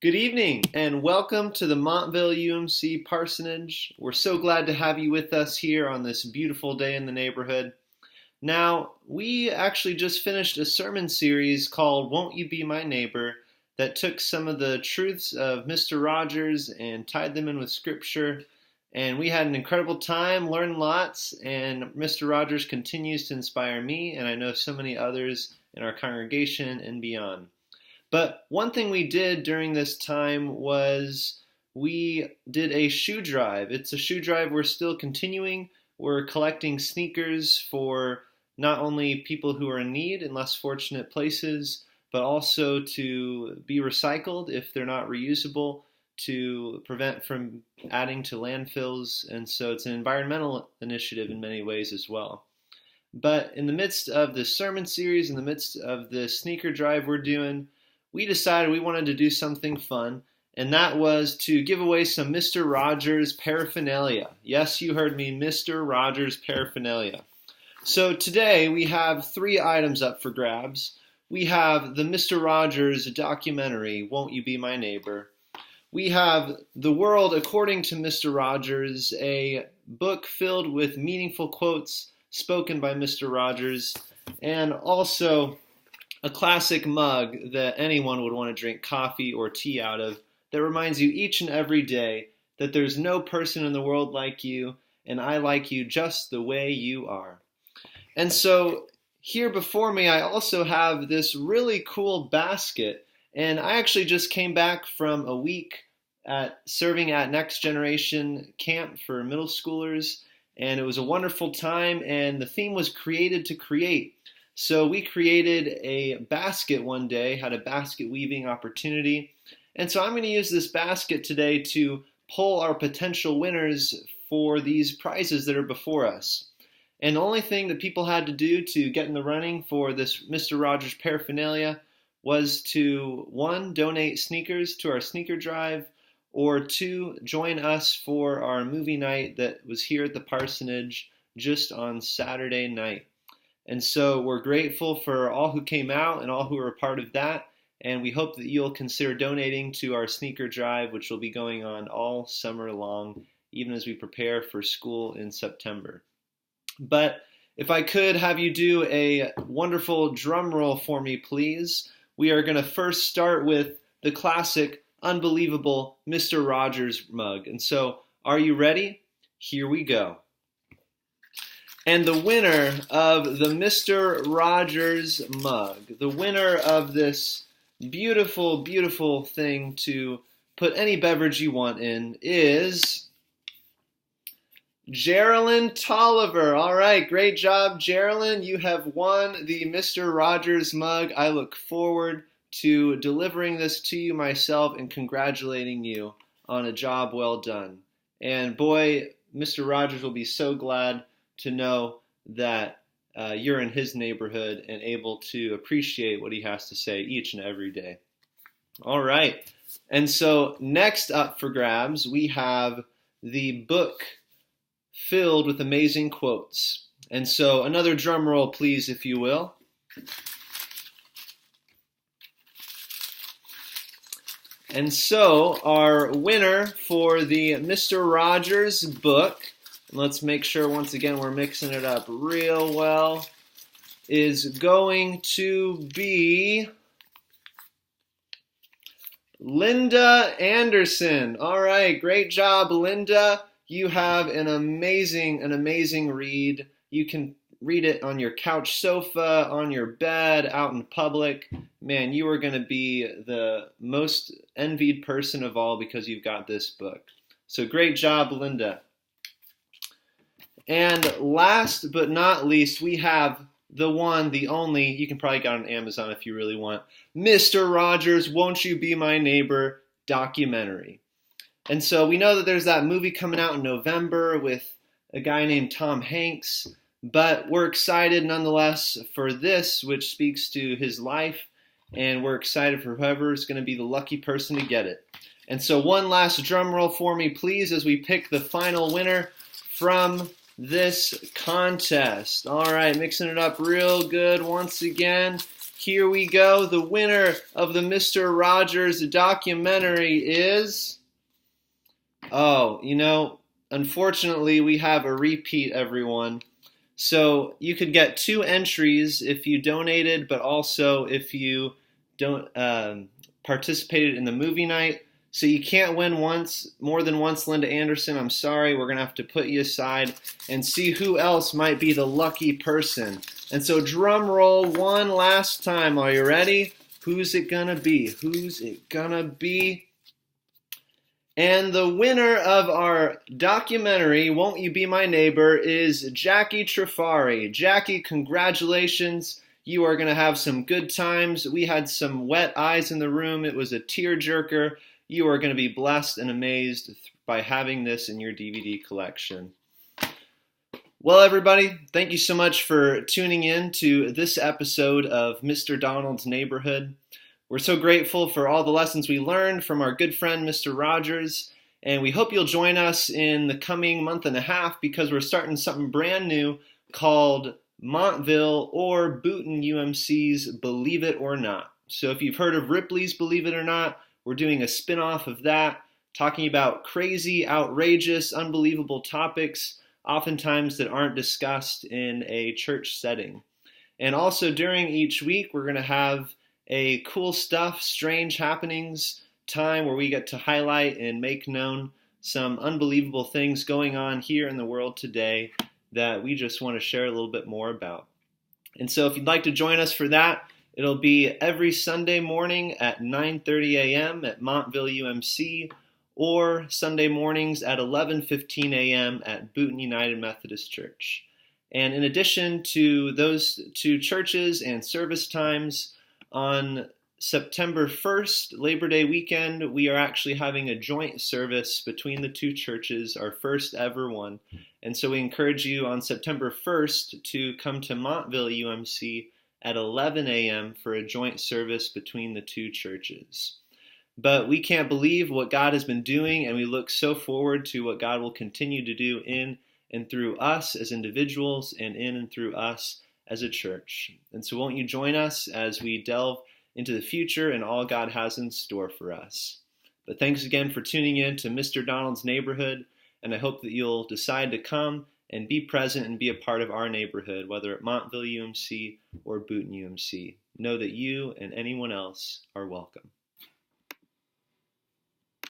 Good evening and welcome to the Montville UMC Parsonage. We're so glad to have you with us here on this beautiful day in the neighborhood. Now, we actually just finished a sermon series called Won't You Be My Neighbor that took some of the truths of Mr. Rogers and tied them in with Scripture. And we had an incredible time, learned lots, and Mr. Rogers continues to inspire me, and I know so many others in our congregation and beyond. But one thing we did during this time was we did a shoe drive. It's a shoe drive we're still continuing. We're collecting sneakers for not only people who are in need in less fortunate places, but also to be recycled if they're not reusable, to prevent from adding to landfills. And so it's an environmental initiative in many ways as well. But in the midst of this sermon series, in the midst of the sneaker drive we're doing, we decided we wanted to do something fun, and that was to give away some Mr. Rogers paraphernalia. Yes, you heard me, Mr. Rogers paraphernalia. So today we have 3 items up for grabs. We have the Mr. Rogers documentary, Won't You Be My Neighbor? We have The World According to Mr. Rogers, a book filled with meaningful quotes spoken by Mr. Rogers, and also a classic mug that anyone would want to drink coffee or tea out of that reminds you each and every day that there's no person in the world like you, and I like you just the way you are. And so here before me, I also have this really cool basket, and I actually just came back from a week at serving at Next Generation Camp for middle schoolers, and it was a wonderful time, and the theme was created to create. So we created a basket one day, had a basket weaving opportunity. And so I'm going to use this basket today to pull our potential winners for these prizes that are before us. And the only thing that people had to do to get in the running for this Mr. Rogers paraphernalia was to, 1, donate sneakers to our sneaker drive, or 2, join us for our movie night that was here at the parsonage just on Saturday night. And so we're grateful for all who came out and all who are a part of that. And we hope that you'll consider donating to our sneaker drive, which will be going on all summer long, even as we prepare for school in September. But if I could have you do a wonderful drum roll for me, please. We are going to first start with the classic, unbelievable Mr. Rogers mug. And so, are you ready? Here we go. And the winner of the Mr. Rogers mug, the winner of this beautiful, beautiful thing to put any beverage you want in, is Geraldine Tolliver. All right, great job, Geraldine. You have won the Mr. Rogers mug. I look forward to delivering this to you myself and congratulating you on a job well done. And boy, Mr. Rogers will be so glad to know that you're in his neighborhood and able to appreciate what he has to say each and every day. All right. And so next up for grabs, we have the book filled with amazing quotes. And so another drum roll, please, if you will. And so our winner for the Mr. Rogers book, let's make sure once again we're mixing it up real well, is going to be Linda Anderson. All right, great job, Linda. You have an amazing read. You can read it on your couch sofa, on your bed, out in public. Man, you are going to be the most envied person of all because you've got this book. So great job, Linda. And last but not least, we have the one, the only, you can probably get on Amazon if you really want, Mr. Rogers, Won't You Be My Neighbor documentary. And so we know that there's that movie coming out in November with a guy named Tom Hanks, but we're excited nonetheless for this, which speaks to his life, and we're excited for whoever is going to be the lucky person to get it. And so one last drum roll for me, please, as we pick the final winner from this contest. All right, mixing it up real good once again. Here we go. The winner of the Mr. Rogers documentary is... unfortunately, we have a repeat, everyone. So you could get 2 entries if you donated, but also if you don't participated in the movie night. So you can't win more than once, Linda Anderson. I'm sorry. We're going to have to put you aside and see who else might be the lucky person. And so drum roll one last time. Are you ready? Who's it going to be? Who's it going to be? And the winner of our documentary, Won't You Be My Neighbor, is Jackie Trifari. Jackie, congratulations. You are going to have some good times. We had some wet eyes in the room. It was a tearjerker. You are going to be blessed and amazed by having this in your DVD collection. Well, everybody, thank you so much for tuning in to this episode of Mr. Donald's Neighborhood. We're so grateful for all the lessons we learned from our good friend, Mr. Rogers, and we hope you'll join us in the coming month and a half because we're starting something brand new called Montville or Boonton UMC's Believe It or Not. So if you've heard of Ripley's Believe It or Not, we're doing a spin-off of that, talking about crazy, outrageous, unbelievable topics, oftentimes that aren't discussed in a church setting. And also during each week, we're going to have a cool stuff, strange happenings time where we get to highlight and make known some unbelievable things going on here in the world today that we just want to share a little bit more about. And so if you'd like to join us for that, it'll be every Sunday morning at 9:30 a.m. at Montville UMC or Sunday mornings at 11:15 a.m. at Boonton United Methodist Church. And in addition to those 2 churches and service times, on September 1st, Labor Day weekend, we are actually having a joint service between the 2 churches, our first ever one. And so we encourage you on September 1st to come to Montville UMC at 11 a.m. for a joint service between the 2 churches. But we can't believe what God has been doing, and we look so forward to what God will continue to do in and through us as individuals and in and through us as a church. And so won't you join us as we delve into the future and all God has in store for us. But thanks again for tuning in to Mr. Donald's Neighborhood, and I hope that you'll decide to come and be present and be a part of our neighborhood, whether at Montville UMC or Boonton UMC. Know that you and anyone else are welcome.